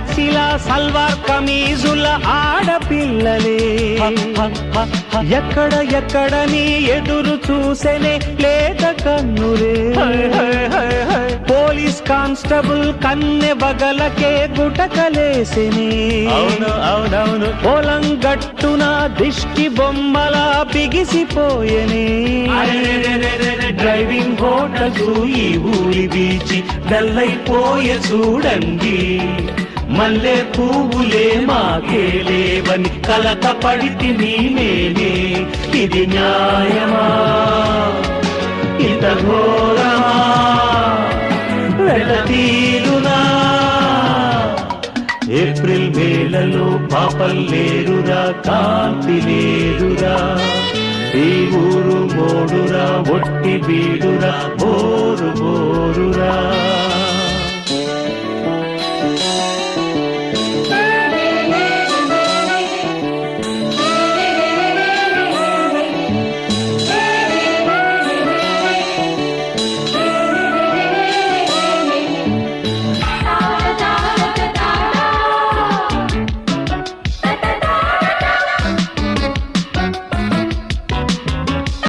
మ్యాక్సిలా సల్వార్ కమీజుల ఆడపిల్లలే ఎక్కడని ఎదురు చూసెనే లేత కన్నురే పోలీస్ కానిస్టేబుల్ కన్నె బగలకే గుటకలేసినే అవునవును పొలం గట్టున దిష్టి బొమ్మలా బిగిసిపోయెనే డ్రైవింగ్ హోటల్స్ ఈ ఊరి బీచి డల్లైపోయే చూడండి మల్లె పువ్వులే మాకే లేవని కలత పడితి నేనే ఇది న్యాయమా ఇంత ఘోరమా వెళతీరునా ఏప్రిల్ వేళలో పాపల్లేరురా కాంతి లేరురా ఈ ఊరు మోడురా ఒట్టి బీడురా బోరురా